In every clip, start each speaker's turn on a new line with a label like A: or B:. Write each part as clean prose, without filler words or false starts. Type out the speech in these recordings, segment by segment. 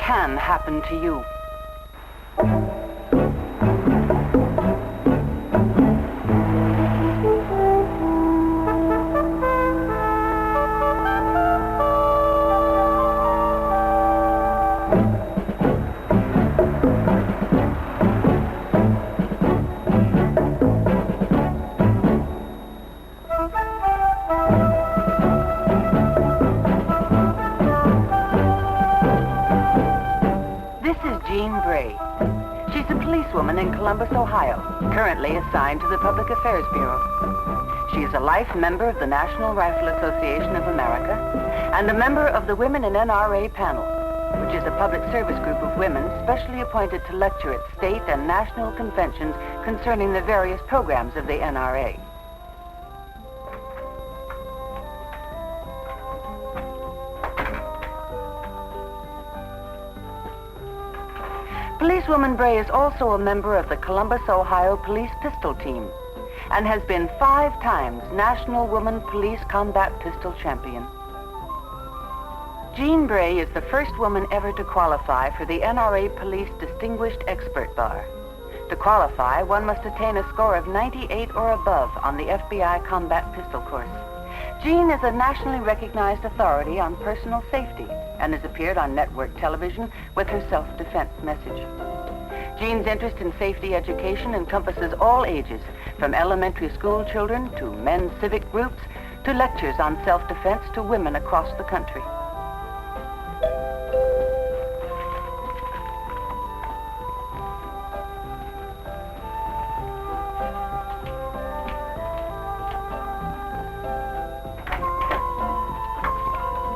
A: can happen to you. She's a policewoman in Columbus, Ohio, currently assigned to the Public Affairs Bureau. She is a life member of the National Rifle Association of America and a member of the Women in NRA panel, which is a public service group of women specially appointed to lecture at state and national conventions concerning the various programs of the NRA. Policewoman Bray is also a member of the Columbus, Ohio Police Pistol Team and has been 5 times National Woman Police Combat Pistol Champion. Jean Bray is the first woman ever to qualify for the NRA Police Distinguished Expert Bar. To qualify, one must attain a score of 98 or above on the FBI Combat Pistol course. Jean is a nationally recognized authority on personal safety and has appeared on network television with her self-defense message. Jean's interest in safety education encompasses all ages, from elementary school children to men's civic groups to lectures on self-defense to women across the country.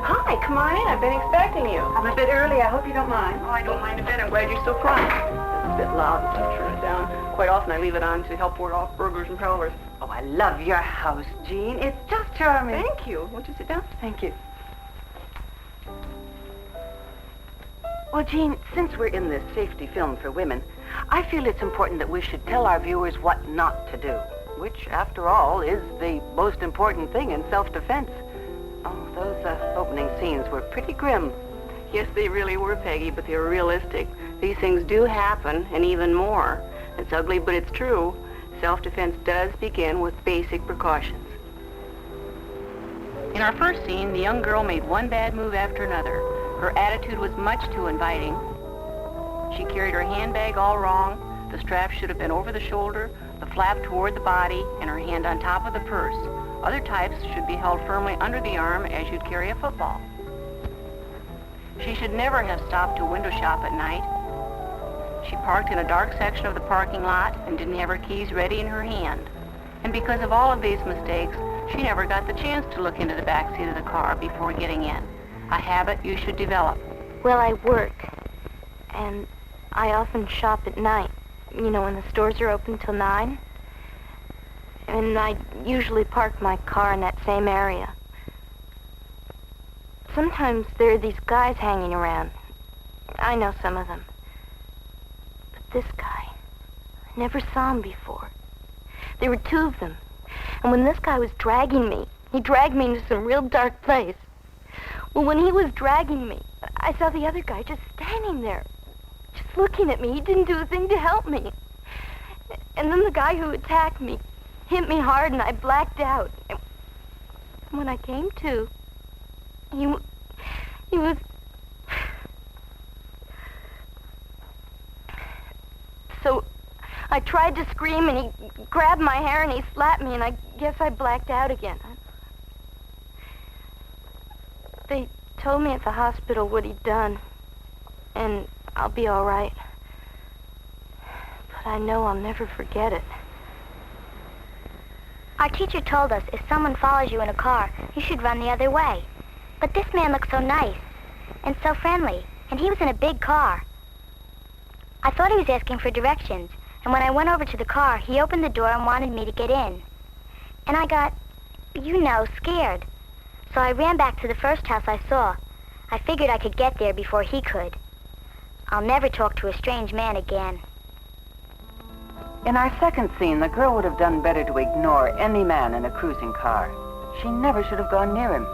B: Hi, come on in. I've been expecting you.
A: I'm a bit early. I hope you don't mind.
B: Oh, I don't mind a bit. I'm glad you're still crying. It's a bit loud, so turn it down. Quite often I leave it on to help ward off burglars and prowlers.
A: Oh, I love your house, Jean. It's just charming.
B: Thank you. Won't you sit down?
A: Thank you. Well, Jean, since we're in this safety film for women, I feel it's important that we should tell our viewers what not to do, which, after all, is the most important thing in self-defense. Oh, those opening scenes were pretty grim.
B: Yes, they really were, Peggy, but they were realistic. These things do happen, and even more. It's ugly, but it's true. Self-defense does begin with basic precautions. In our first scene, the young girl made one bad move after another. Her attitude was much too inviting. She carried her handbag all wrong. The strap should have been over the shoulder, the flap toward the body, and her hand on top of the purse. Other types should be held firmly under the arm as you'd carry a football. She should never have stopped to window shop at night. She parked in a dark section of the parking lot and didn't have her keys ready in her hand. And because of all of these mistakes, she never got the chance to look into the back seat of the car before getting in. A habit you should develop.
C: Well, I work, and I often shop at night, you know, when the stores are open till 9. And I usually park my car in that same area. Sometimes there are these guys hanging around. I know some of them. But this guy, I never saw him before. There were 2 of them. And when this guy was dragging me, he dragged me into some real dark place. Well, when he was dragging me, I saw the other guy just standing there, just looking at me. He didn't do a thing to help me. And then the guy who attacked me hit me hard and I blacked out. And when I came to, he was... So I tried to scream and he grabbed my hair and he slapped me and I guess I blacked out again. They told me at the hospital what he'd done, and I'll be all right. But I know I'll never forget it.
D: Our teacher told us if someone follows you in a car, you should run the other way. But this man looked so nice and so friendly, and he was in a big car. I thought he was asking for directions, and when I went over to the car, he opened the door and wanted me to get in. And I got, you know, scared. So I ran back to the first house I saw. I figured I could get there before he could. I'll never talk to a strange man again.
A: In our second scene, the girl would have done better to ignore any man in a cruising car. She never should have gone near him.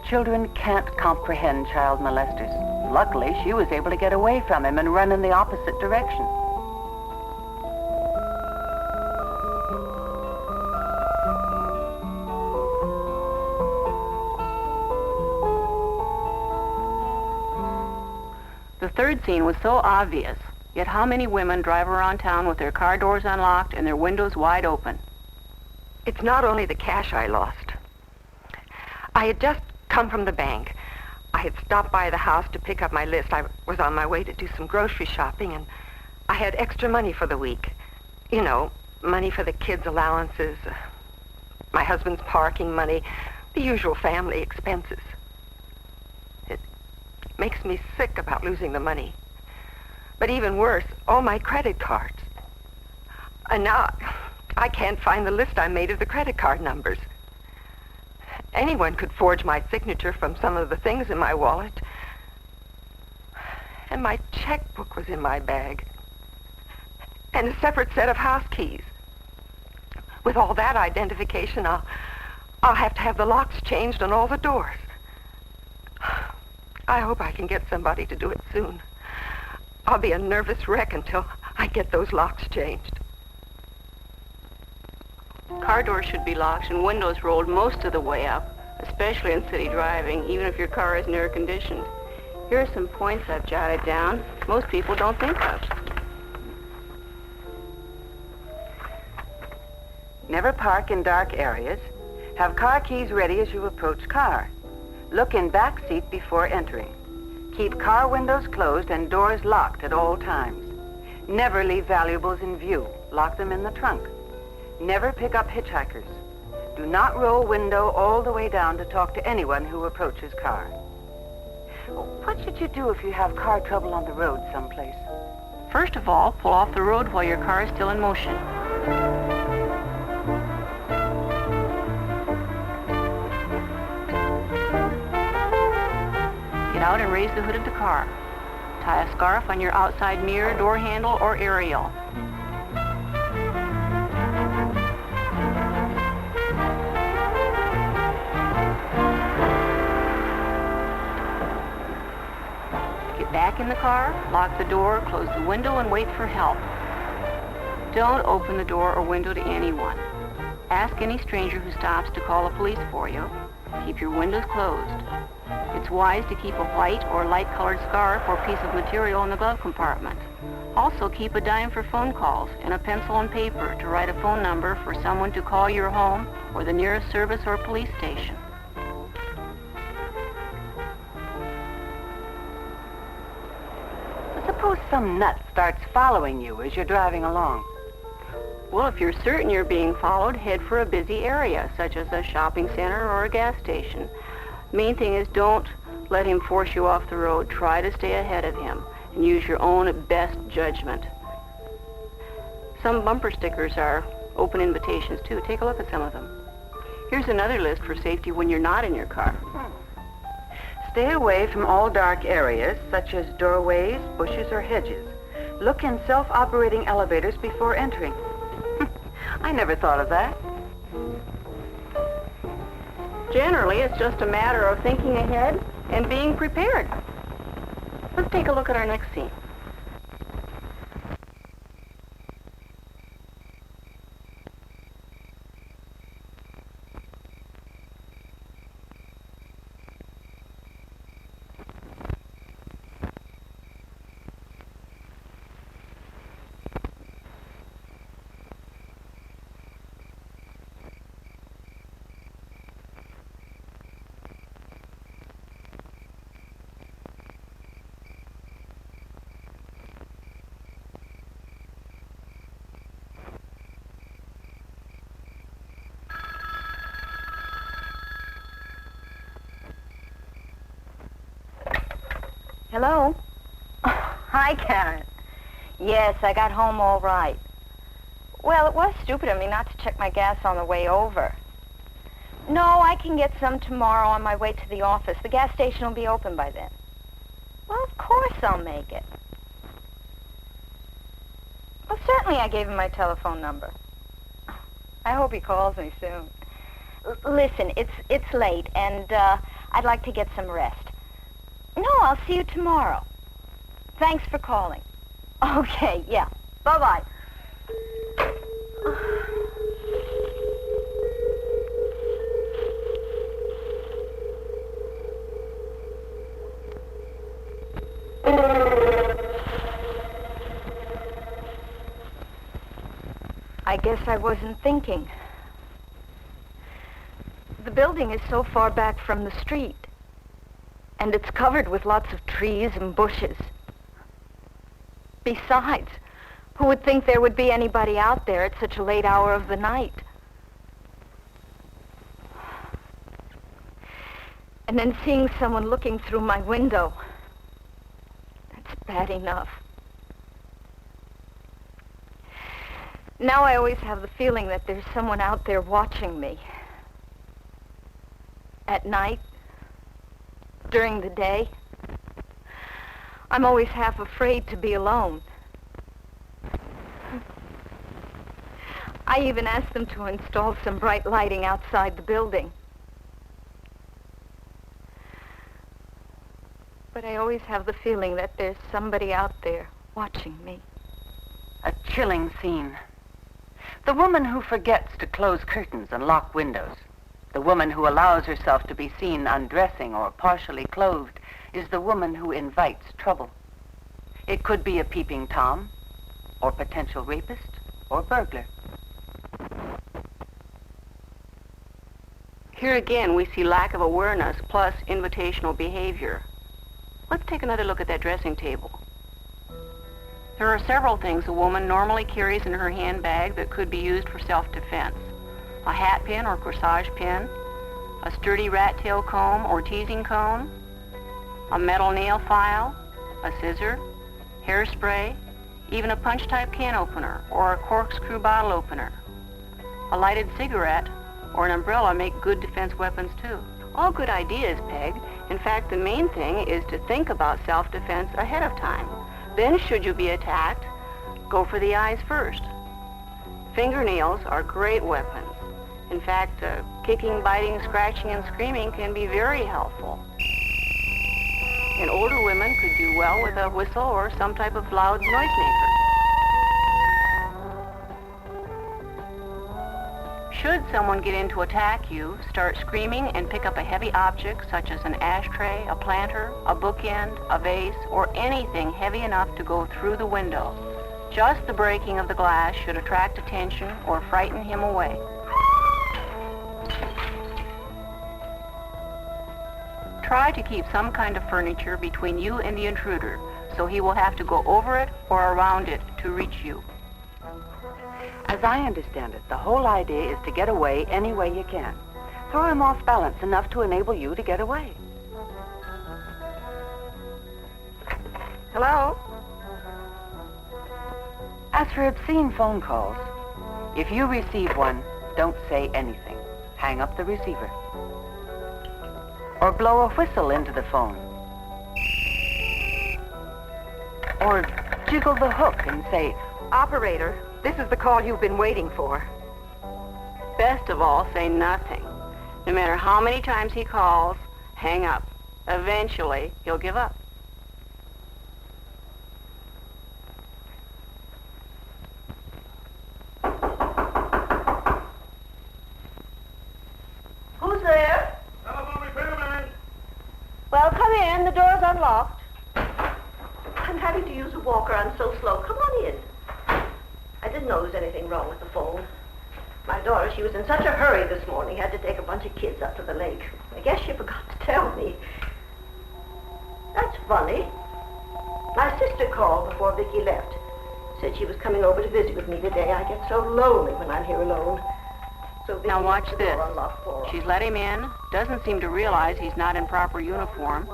A: Children can't comprehend child molesters, Luckily, she was able to get away from him and run in the opposite direction.
B: The third scene was so obvious, yet how many women drive around town with their car doors unlocked and their windows wide open?
E: It's not only the cash I lost. I had just come from the bank. I had stopped by the house to pick up my list. I was on my way to do some grocery shopping, and I had extra money for the week. You know, money for the kids' allowances, my husband's parking money, the usual family expenses. It makes me sick about losing the money. But even worse, all my credit cards. And now I can't find the list I made of the credit card numbers. Anyone could forge my signature from some of the things in my wallet. And my checkbook was in my bag. And a separate set of house keys. With all that identification, I'll have to have the locks changed on all the doors. I hope I can get somebody to do it soon. I'll be a nervous wreck until I get those locks changed.
B: Car doors should be locked and windows rolled most of the way up, especially in city driving, even if your car isn't air conditioned. Here are some points I've jotted down most people don't think of.
A: Never park in dark areas. Have car keys ready as you approach car. Look in back seat before entering. Keep car windows closed and doors locked at all times. Never leave valuables in view. Lock them in the trunk. Never pick up hitchhikers. Do not roll window all the way down to talk to anyone who approaches car. What should you do if you have car trouble on the road someplace?
B: First of all, pull off the road while your car is still in motion. Get out and raise the hood of the car. Tie a scarf on your outside mirror, door handle, or aerial. Back in the car, lock the door, close the window, and wait for help. Don't open the door or window to anyone. Ask any stranger who stops to call the police for you. Keep your windows closed. It's wise to keep a white or light-colored scarf or piece of material in the glove compartment. Also, keep a dime for phone calls and a pencil and paper to write a phone number for someone to call your home or the nearest service or police station.
A: Suppose some nut starts following you as you're driving along.
B: Well, if you're certain you're being followed, head for a busy area, such as a shopping center or a gas station. Main thing is don't let him force you off the road. Try to stay ahead of him and use your own best judgment. Some bumper stickers are open invitations, too. Take a look at some of them. Here's another list for safety when you're not in your car.
A: Stay away from all dark areas, such as doorways, bushes, or hedges. Look in self-operating elevators before entering. I never thought of that.
B: Generally, it's just a matter of thinking ahead and being prepared. Let's take a look at our next scene.
F: Hello? Hi, Karen. Yes, I got home all right. Well, it was stupid of me not to check my gas on the way over. No, I can get some tomorrow on my way to the office. The gas station will be open by then. Well, of course I'll make it. Well, certainly I gave him my telephone number. I hope he calls me soon. Listen, it's late, and I'd like to get some rest. No, I'll see you tomorrow. Thanks for calling. Okay, yeah. Bye-bye. I guess I wasn't thinking. The building is so far back from the street, and it's covered with lots of trees and bushes. Besides, who would think there would be anybody out there at such a late hour of the night? And then seeing someone looking through my window, that's bad enough. Now I always have the feeling that there's someone out there watching me. At night, during the day, I'm always half afraid to be alone. I even asked them to install some bright lighting outside the building. But I always have the feeling that there's somebody out there watching me.
A: A chilling scene. The woman who forgets to close curtains and lock windows, the woman who allows herself to be seen undressing or partially clothed, is the woman who invites trouble. It could be a peeping Tom, or potential rapist, or burglar.
B: Here again, we see lack of awareness plus invitational behavior. Let's take another look at that dressing table. There are several things a woman normally carries in her handbag that could be used for self-defense. A hat pin or corsage pin, a sturdy rat tail comb or teasing comb, a metal nail file, a scissor, hairspray, even a punch-type can opener or a corkscrew bottle opener. A lighted cigarette or an umbrella make good defense weapons too. All good ideas, Peg. In fact, the main thing is to think about self-defense ahead of time. Then, should you be attacked, go for the eyes first. Fingernails are great weapons. In fact, kicking, biting, scratching, and screaming can be very helpful. And older women could do well with a whistle or some type of loud noisemaker. Should someone get in to attack you, start screaming and pick up a heavy object such as an ashtray, a planter, a bookend, a vase, or anything heavy enough to go through the window. Just the breaking of the glass should attract attention or frighten him away. Try to keep some kind of furniture between you and the intruder, so he will have to go over it or around it to reach you.
A: As I understand it, the whole idea is to get away any way you can. Throw him off balance enough to enable you to get away.
E: Hello?
A: As for obscene phone calls, if you receive one, don't say anything. Hang up the receiver. Or blow a whistle into the phone. Or jiggle the hook and say,
E: Operator, this is the call you've been waiting for.
B: Best of all, say nothing. No matter how many times he calls, hang up. Eventually, he'll give up.
F: Who's there?
G: Telephone repairman.
F: Well, come in. The door's unlocked.
H: I'm having to use a walker. I'm so slow. Come on in. I didn't know there was anything wrong with the phone. My daughter, she was in such a hurry this morning, had to take a bunch of kids up to the lake. I guess she forgot to tell me. That's funny. My sister called before Vicki left. Said she was coming over to visit with me today. I get so lonely when I'm here alone. So Vicki
B: Now watch
H: left the
B: this.
H: door unlocked for her.
B: She's let him in, doesn't seem to realize he's not in proper uniform.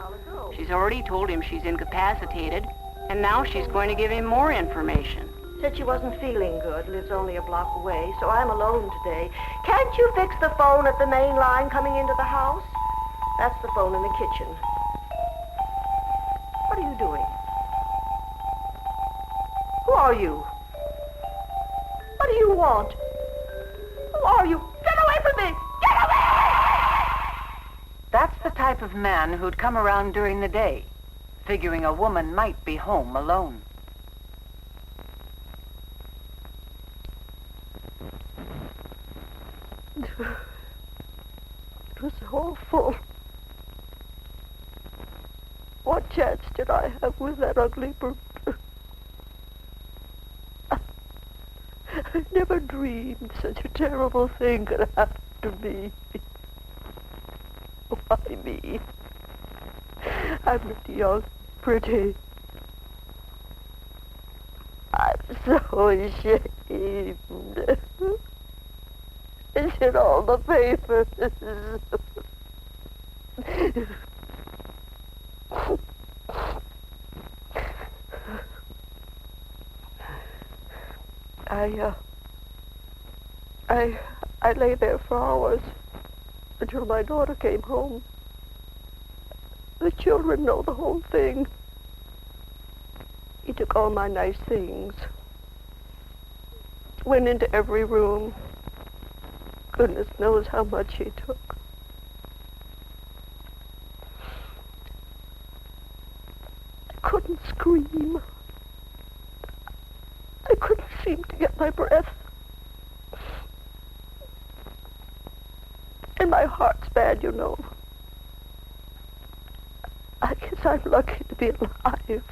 B: She's already told him she's incapacitated, and now she's going to give him more information.
H: Said she wasn't feeling good, lives only a block away, so I'm alone today. Can't you fix the phone at the main line coming into the house? That's the phone in the kitchen. What are you doing? Who are you? What do you want? Who are you? Get away from me! Get away!
A: that's the type type of man who'd come around during the day, figuring a woman might be home alone.
G: It was awful. What chance did I have with that ugly brute? I never dreamed such a terrible thing could happen to me. Why me? I'm young, pretty. I'm so ashamed. It's in all the papers. I lay there for hours until my daughter came home. The children know the whole thing. He took all my nice things, went into every room. Goodness knows how much he took. I couldn't scream. I couldn't seem to get my breath. And my heart's bad, you know. I guess I'm lucky to be alive.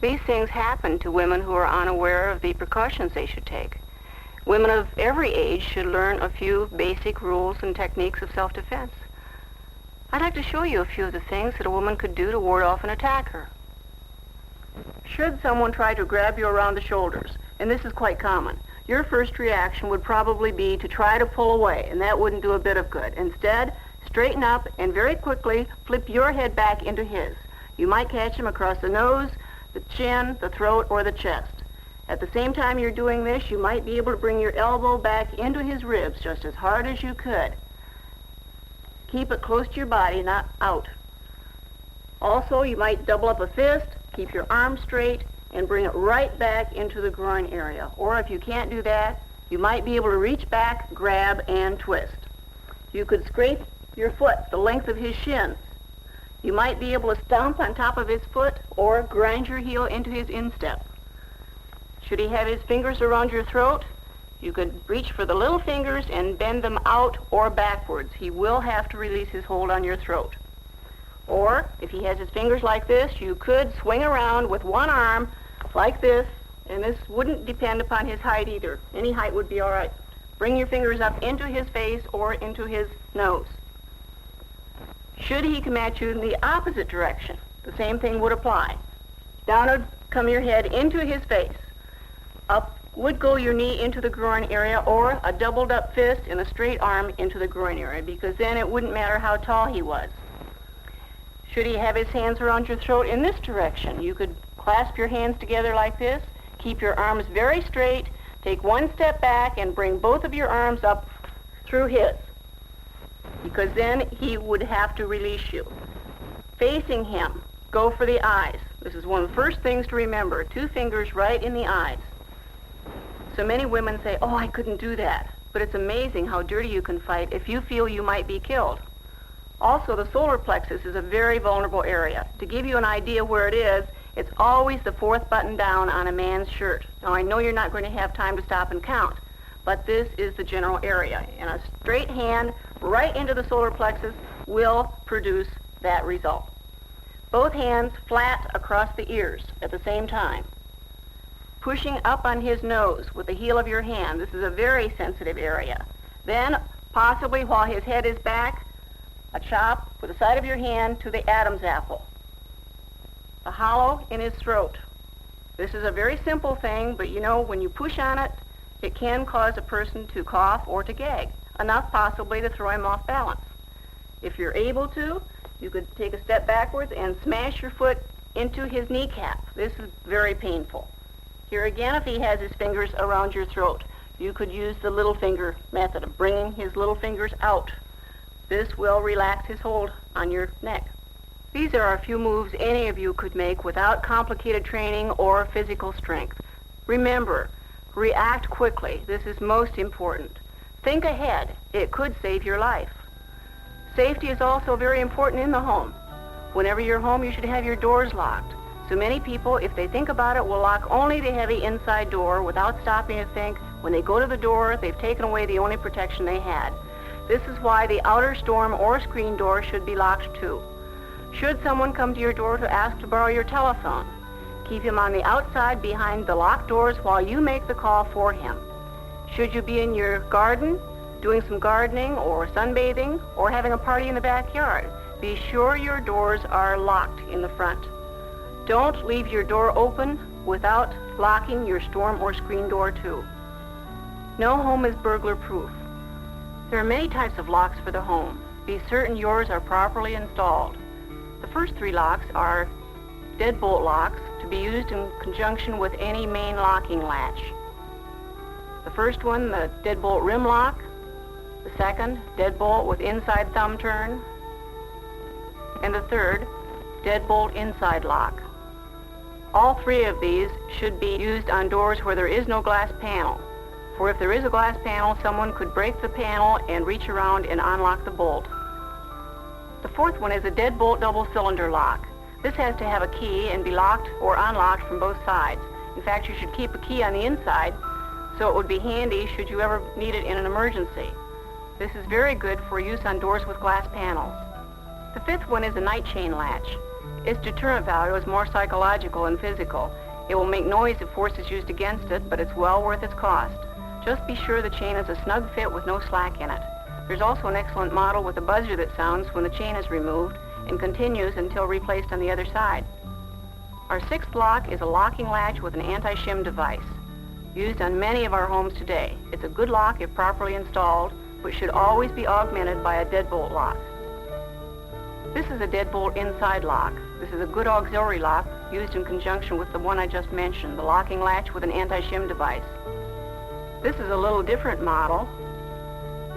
B: These things happen to women who are unaware of the precautions they should take. Women of every age should learn a few basic rules and techniques of self-defense. I'd like to show you a few of the things that a woman could do to ward off an attacker. Should someone try to grab you around the shoulders, and this is quite common, your first reaction would probably be to try to pull away, and that wouldn't do a bit of good. Instead, straighten up and very quickly flip your head back into his. You might catch him across the nose, the chin, the throat, or the chest. At the same time you're doing this, you might be able to bring your elbow back into his ribs just as hard as you could. Keep it close to your body, not out. Also, you might double up a fist, keep your arm straight, and bring it right back into the groin area. Or if you can't do that, you might be able to reach back, grab, and twist. You could scrape your foot the length of his shins. You might be able to stomp on top of his foot or grind your heel into his instep. Should he have his fingers around your throat, you could reach for the little fingers and bend them out or backwards. He will have to release his hold on your throat. Or, if he has his fingers like this, you could swing around with one arm like this, and this wouldn't depend upon his height either. Any height would be all right. Bring your fingers up into his face or into his nose. Should he come at you in the opposite direction, the same thing would apply. Down would come your head into his face. Up would go your knee into the groin area, or a doubled up fist and a straight arm into the groin area, because then it wouldn't matter how tall he was. Should he have his hands around your throat in this direction, you could clasp your hands together like this, keep your arms very straight, take one step back and bring both of your arms up through his, because then he would have to release you. Facing him, go for the eyes. This is one of the first things to remember, 2 fingers right in the eyes. So many women say, oh, I couldn't do that. But it's amazing how dirty you can fight if you feel you might be killed. Also, the solar plexus is a very vulnerable area. To give you an idea where it is, it's always the 4th button down on a man's shirt. Now, I know you're not going to have time to stop and count, but this is the general area. And a straight hand right into the solar plexus will produce that result. Both hands flat across the ears at the same time. Pushing up on his nose with the heel of your hand. This is a very sensitive area. Then, possibly while his head is back, a chop with the side of your hand to the Adam's apple. A hollow in his throat. This is a very simple thing, but you know, when you push on it, it can cause a person to cough or to gag, enough possibly to throw him off balance. If you're able to, you could take a step backwards and smash your foot into his kneecap. This is very painful. Here again, if he has his fingers around your throat, you could use the little finger method of bringing his little fingers out. This will relax his hold on your neck. These are a few moves any of you could make without complicated training or physical strength. Remember, react quickly. This is most important. Think ahead. It could save your life. Safety is also very important in the home. Whenever you're home, you should have your doors locked. So many people, if they think about it, will lock only the heavy inside door without stopping to think, when they go to the door, they've taken away the only protection they had. This is why the outer storm or screen door should be locked too. Should someone come to your door to ask to borrow your telephone, keep him on the outside behind the locked doors while you make the call for him. Should you be in your garden, doing some gardening or sunbathing, or having a party in the backyard, be sure your doors are locked in the front. Don't leave your door open without locking your storm or screen door too. No home is burglar-proof. There are many types of locks for the home. Be certain yours are properly installed. The first 3 locks are deadbolt locks to be used in conjunction with any main locking latch. The first one, the deadbolt rim lock. The second, deadbolt with inside thumb turn. And the third, deadbolt inside lock. All 3 of these should be used on doors where there is no glass panel. For if there is a glass panel, someone could break the panel and reach around and unlock the bolt. The fourth one is a deadbolt double cylinder lock. This has to have a key and be locked or unlocked from both sides. In fact, you should keep a key on the inside so it would be handy should you ever need it in an emergency. This is very good for use on doors with glass panels. The fifth one is a night chain latch. Its deterrent value is more psychological than physical. It will make noise if force is used against it, but it's well worth its cost. Just be sure the chain is a snug fit with no slack in it. There's also an excellent model with a buzzer that sounds when the chain is removed and continues until replaced on the other side. Our sixth lock is a locking latch with an anti-shim device, used on many of our homes today. It's a good lock if properly installed, but should always be augmented by a deadbolt lock. This is a deadbolt inside lock. This is a good auxiliary lock used in conjunction with the one I just mentioned, the locking latch with an anti-shim device. This is a little different model.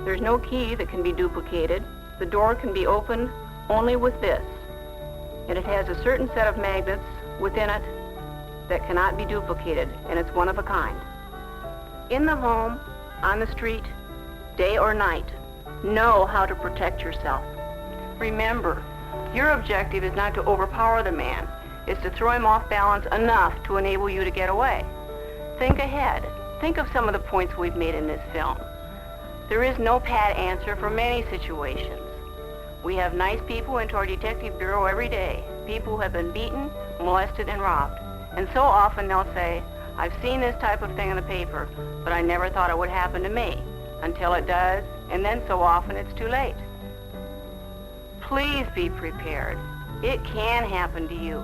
B: There's no key that can be duplicated. The door can be opened only with this. And it has a certain set of magnets within it that cannot be duplicated, and it's one of a kind. In the home, on the street, day or night, know how to protect yourself. Remember, your objective is not to overpower the man. It's to throw him off balance enough to enable you to get away. Think ahead. Think of some of the points we've made in this film. There is no pat answer for many situations. We have nice people into our detective bureau every day, people who have been beaten, molested, and robbed. And so often they'll say, I've seen this type of thing in the paper, but I never thought it would happen to me, until it does, and then so often it's too late. Please be prepared. It can happen to you.